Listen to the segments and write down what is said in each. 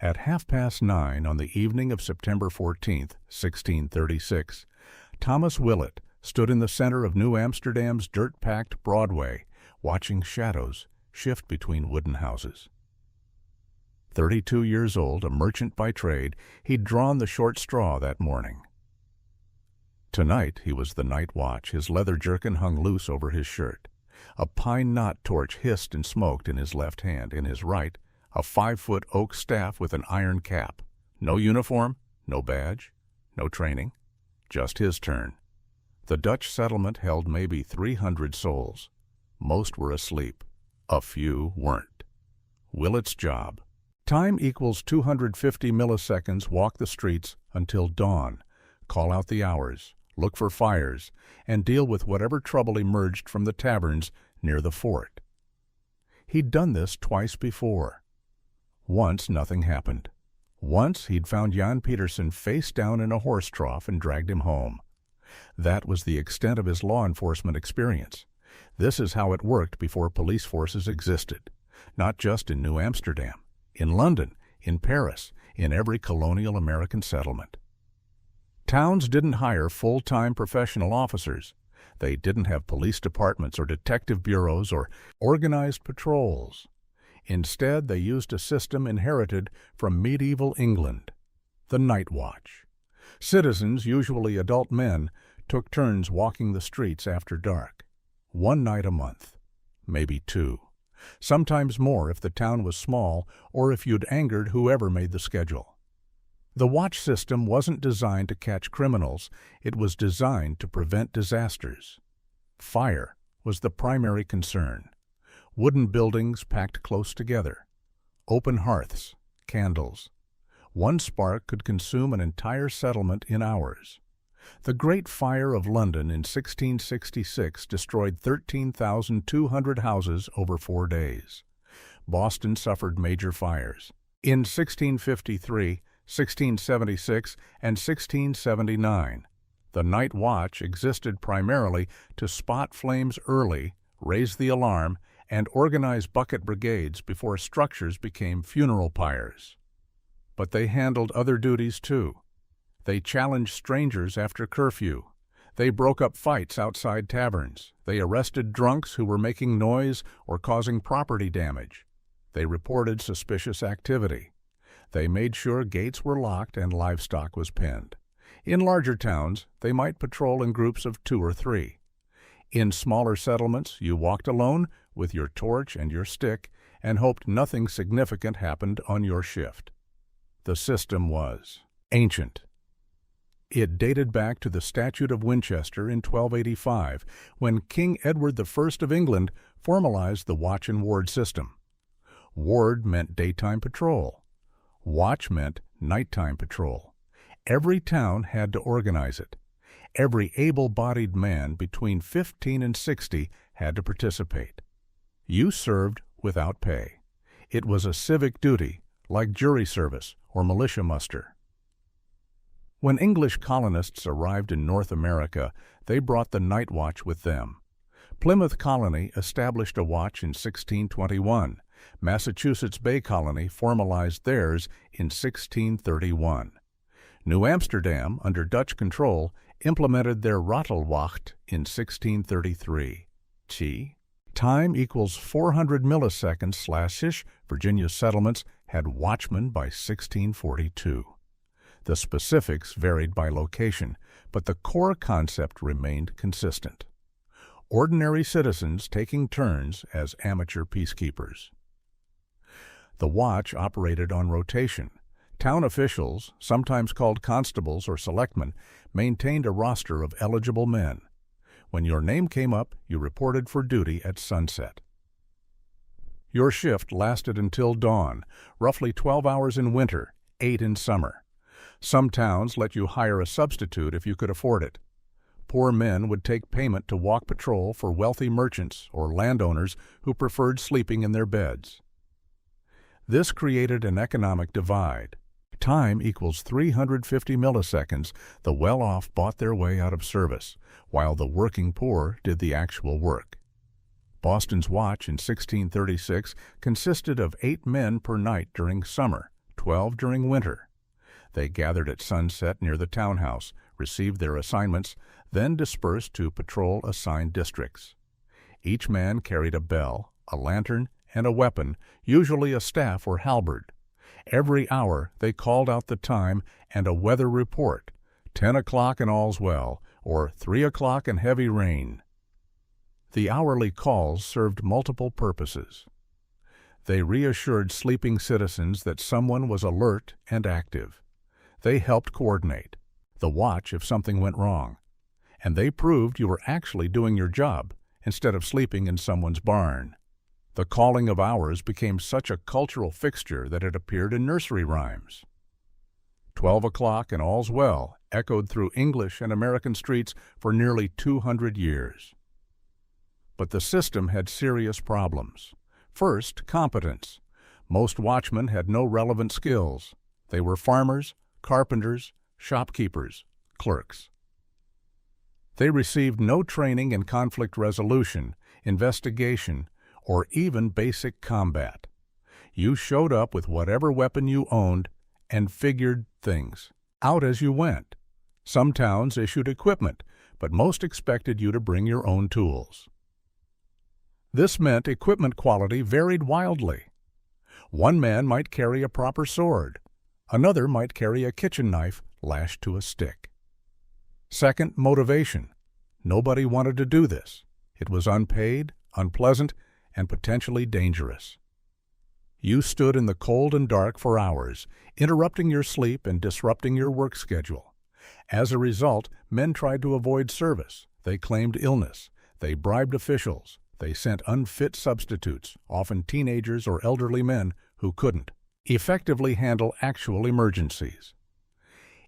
At 9:30 on the evening of September 14, 1636, Thomas Willett stood in the center of New Amsterdam's dirt-packed Broadway, watching shadows shift between wooden houses. 32 years old, a merchant by trade, he'd drawn the short straw that morning. Tonight he was the night watch, his leather jerkin hung loose over his shirt. A pine knot torch hissed and smoked in his left hand. In his right, a 5-foot oak staff with an iron cap. No uniform, no badge, no training. Just his turn. The Dutch settlement held maybe 300 souls. Most were asleep. A few weren't. Willett's job. Time equals 250 milliseconds. Walk the streets until dawn. Call out the hours. Look for fires, and deal with whatever trouble emerged from the taverns near the fort. He'd done this twice before. Once nothing happened. Once he'd found Jan Petersen face down in a horse trough and dragged him home. That was the extent of his law enforcement experience. This is how it worked before police forces existed, not just in New Amsterdam, in London, in Paris, in every colonial American settlement. Towns didn't hire full-time professional officers. They didn't have police departments or detective bureaus or organized patrols. Instead, they used a system inherited from medieval England, the night watch. Citizens, usually adult men, took turns walking the streets after dark. One night a month, maybe two. Sometimes more if the town was small or if you'd angered whoever made the schedule. The watch system wasn't designed to catch criminals, it was designed to prevent disasters. Fire was the primary concern. Wooden buildings packed close together. Open hearths, candles. One spark could consume an entire settlement in hours. The Great Fire of London in 1666 destroyed 13,200 houses over 4 days. Boston suffered major fires. In 1653, 1676, and 1679, the night watch existed primarily to spot flames early, raise the alarm, and organize bucket brigades before structures became funeral pyres. But they handled other duties too. They challenged strangers after curfew. They broke up fights outside taverns. They arrested drunks who were making noise or causing property damage. They reported suspicious activity. They made sure gates were locked and livestock was penned. In larger towns, they might patrol in groups of 2 or 3. In smaller settlements, you walked alone with your torch and your stick and hoped nothing significant happened on your shift. The system was ancient. It dated back to the Statute of Winchester in 1285, when King Edward I of England formalized the watch and ward system. Ward meant daytime patrol. Watch meant nighttime patrol. Every town had to organize it. Every able-bodied man between 15 and 60 had to participate. You served without pay. It was a civic duty, like jury service or militia muster. When English colonists arrived in North America, they brought the night watch with them. Plymouth Colony established a watch in 1621. Massachusetts Bay Colony formalized theirs in 1631. New Amsterdam, under Dutch control, implemented their Ratelwacht in 1633. Time equals 400 milliseconds/ish. Virginia's settlements had watchmen by 1642. The specifics varied by location, but the core concept remained consistent. Ordinary citizens taking turns as amateur peacekeepers. The watch operated on rotation. Town officials, sometimes called constables or selectmen, maintained a roster of eligible men. When your name came up, you reported for duty at sunset. Your shift lasted until dawn, roughly 12 hours in winter, 8 in summer. Some towns let you hire a substitute if you could afford it. Poor men would take payment to walk patrol for wealthy merchants or landowners who preferred sleeping in their beds. This created an economic divide. Time equals 350 milliseconds. The well-off bought their way out of service, while the working poor did the actual work. Boston's watch in 1636 consisted of 8 men per night during summer, 12 during winter. They gathered at sunset near the townhouse, received their assignments, then dispersed to patrol assigned districts. Each man carried a bell, a lantern, and a weapon, usually a staff or halberd. Every hour they called out the time and a weather report, 10 o'clock and all's well, or 3 o'clock and heavy rain. The hourly calls served multiple purposes. They reassured sleeping citizens that someone was alert and active. They helped coordinate the watch if something went wrong, and they proved you were actually doing your job instead of sleeping in someone's barn. The calling of hours became such a cultural fixture that it appeared in nursery rhymes. 12 o'clock and all's well echoed through English and American streets for nearly 200 years. But the system had serious problems. First, competence. Most watchmen had no relevant skills. They were farmers, carpenters, shopkeepers, clerks. They received no training in conflict resolution, investigation, or even basic combat. You showed up with whatever weapon you owned and figured things out as you went. Some towns issued equipment, but most expected you to bring your own tools. This meant equipment quality varied wildly. One man might carry a proper sword. Another might carry a kitchen knife lashed to a stick. Second, motivation. Nobody wanted to do this. It was unpaid, unpleasant, and potentially dangerous. You stood in the cold and dark for hours, interrupting your sleep and disrupting your work schedule. As a result, men tried to avoid service. They claimed illness. They bribed officials. They sent unfit substitutes, often teenagers or elderly men who couldn't effectively handle actual emergencies.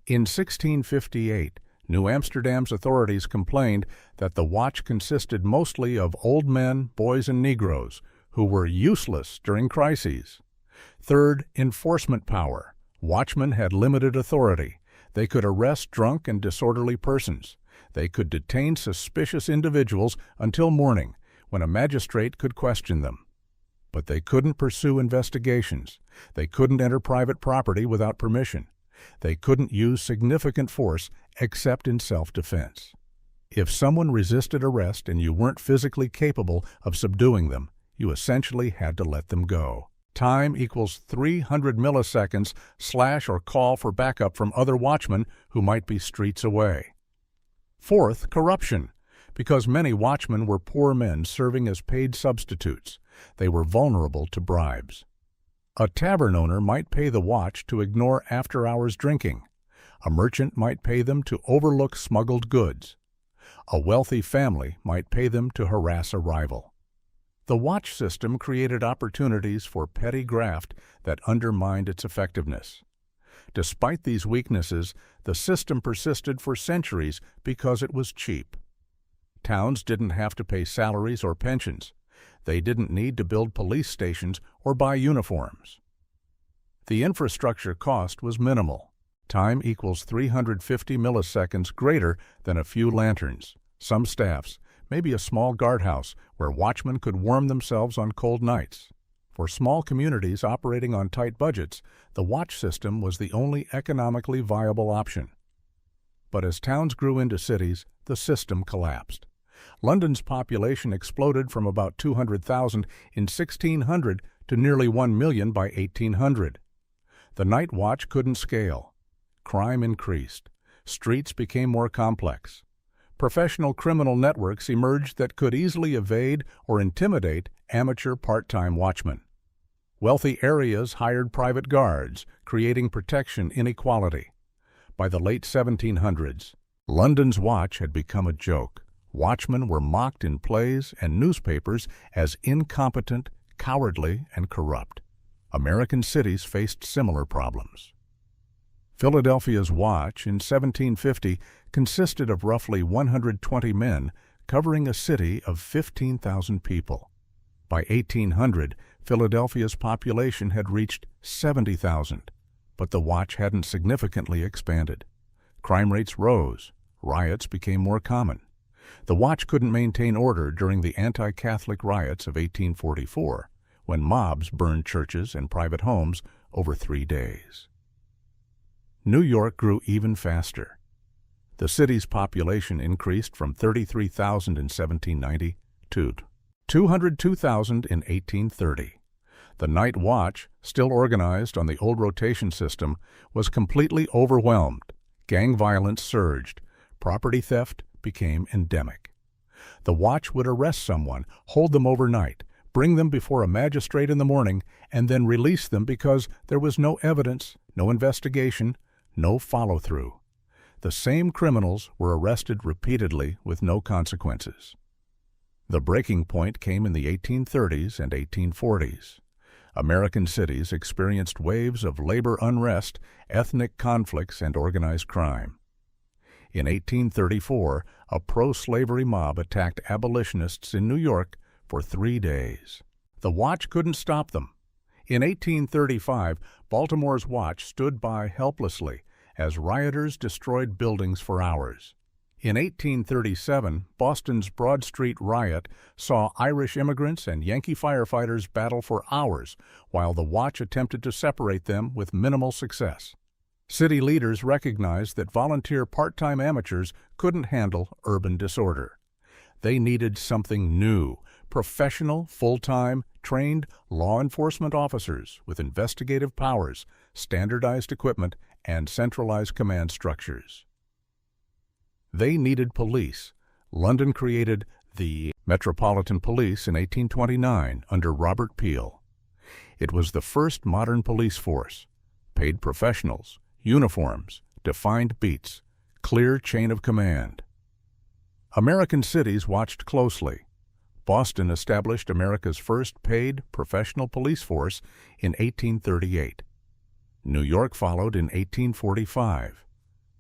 In 1658, New Amsterdam's authorities complained that the watch consisted mostly of old men, boys, and Negroes who were useless during crises. Third, enforcement power. Watchmen had limited authority. They could arrest drunk and disorderly persons. They could detain suspicious individuals until morning, when a magistrate could question them. But they couldn't pursue investigations. They couldn't enter private property without permission. They couldn't use significant force except in self-defense. If someone resisted arrest and you weren't physically capable of subduing them, you essentially had to let them go. Time equals 300 milliseconds slash or call for backup from other watchmen who might be streets away. Fourth, corruption. Because many watchmen were poor men serving as paid substitutes, they were vulnerable to bribes. A tavern owner might pay the watch to ignore after-hours drinking. A merchant might pay them to overlook smuggled goods. A wealthy family might pay them to harass a rival. The watch system created opportunities for petty graft that undermined its effectiveness. Despite these weaknesses, the system persisted for centuries because it was cheap. Towns didn't have to pay salaries or pensions. They didn't need to build police stations or buy uniforms. The infrastructure cost was minimal. Time equals 350 milliseconds greater than a few lanterns, some staffs, maybe a small guardhouse where watchmen could warm themselves on cold nights. For small communities operating on tight budgets, the watch system was the only economically viable option. But as towns grew into cities, the system collapsed. London's population exploded from about 200,000 in 1600 to nearly 1 million by 1800. The night watch couldn't scale. Crime increased. Streets became more complex. Professional criminal networks emerged that could easily evade or intimidate amateur part-time watchmen. Wealthy areas hired private guards, creating protection inequality. By the late 1700s, London's watch had become a joke. Watchmen were mocked in plays and newspapers as incompetent, cowardly, and corrupt. American cities faced similar problems. Philadelphia's watch in 1750 consisted of roughly 120 men covering a city of 15,000 people. By 1800, Philadelphia's population had reached 70,000, but the watch hadn't significantly expanded. Crime rates rose. Riots became more common. The watch couldn't maintain order during the anti-Catholic riots of 1844, when mobs burned churches and private homes over 3 days. New York grew even faster. The city's population increased from 33,000 in 1790 to 202,000 in 1830. The night watch, still organized on the old rotation system, was completely overwhelmed. Gang violence surged. Property theft became endemic. The watch would arrest someone, hold them overnight, bring them before a magistrate in the morning, and then release them because there was no evidence, no investigation, no follow-through. The same criminals were arrested repeatedly with no consequences. The breaking point came in the 1830s and 1840s. American cities experienced waves of labor unrest, ethnic conflicts, and organized crime. In 1834, a pro-slavery mob attacked abolitionists in New York for 3 days. The watch couldn't stop them. In 1835, Baltimore's watch stood by helplessly as rioters destroyed buildings for hours. In 1837, Boston's Broad Street riot saw Irish immigrants and Yankee firefighters battle for hours, while the watch attempted to separate them with minimal success. City leaders recognized that volunteer part-time amateurs couldn't handle urban disorder. They needed something new, professional, full-time, trained law enforcement officers with investigative powers, standardized equipment, and centralized command structures. They needed police. London created the Metropolitan Police in 1829 under Robert Peel. It was the first modern police force. Paid professionals, uniforms, defined beats, clear chain of command. American cities watched closely. Boston established America's first paid professional police force in 1838. New York followed in 1845.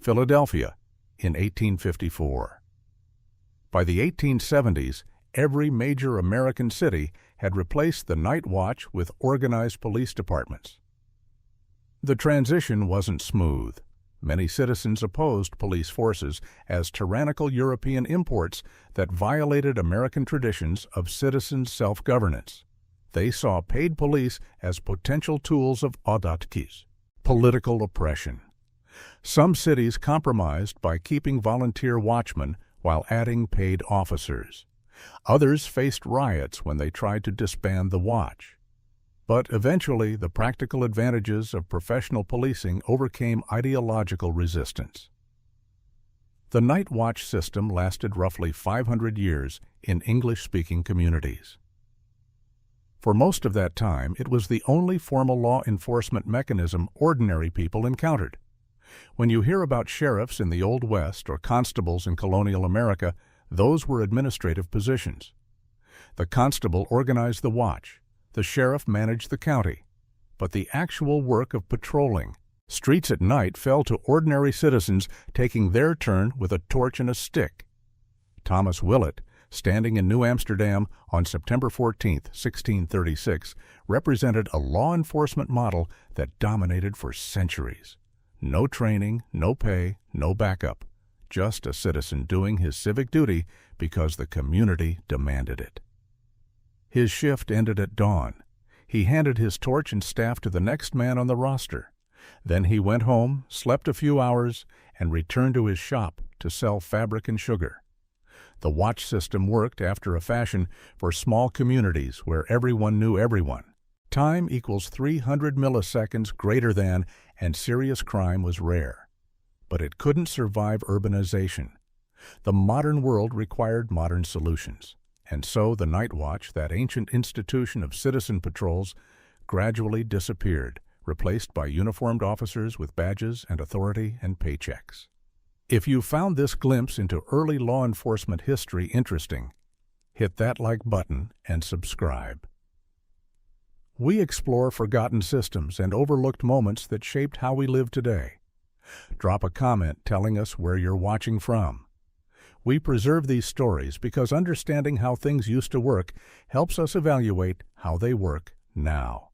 Philadelphia in 1854. By the 1870s, every major American city had replaced the night watch with organized police departments. The transition wasn't smooth. Many citizens opposed police forces as tyrannical European imports that violated American traditions of citizen self-governance. They saw paid police as potential tools of autarky, political oppression. Some cities compromised by keeping volunteer watchmen while adding paid officers. Others faced riots when they tried to disband the watch. But eventually, the practical advantages of professional policing overcame ideological resistance. The night watch system lasted roughly 500 years in English-speaking communities. For most of that time, it was the only formal law enforcement mechanism ordinary people encountered. When you hear about sheriffs in the Old West or constables in colonial America, those were administrative positions. The constable organized the watch. The sheriff managed the county. But the actual work of patrolling streets at night fell to ordinary citizens taking their turn with a torch and a stick. Thomas Willett, standing in New Amsterdam on September 14, 1636, represented a law enforcement model that dominated for centuries. No training, no pay, no backup. Just a citizen doing his civic duty because the community demanded it. His shift ended at dawn. He handed his torch and staff to the next man on the roster. Then he went home, slept a few hours, and returned to his shop to sell fabric and sugar. The watch system worked after a fashion for small communities where everyone knew everyone. Time equals 300 milliseconds greater than, and serious crime was rare. But it couldn't survive urbanization. The modern world required modern solutions. And so the night watch, that ancient institution of citizen patrols, gradually disappeared, replaced by uniformed officers with badges and authority and paychecks. If you found this glimpse into early law enforcement history interesting, hit that like button and subscribe. We explore forgotten systems and overlooked moments that shaped how we live today. Drop a comment telling us where you're watching from. We preserve these stories because understanding how things used to work helps us evaluate how they work now.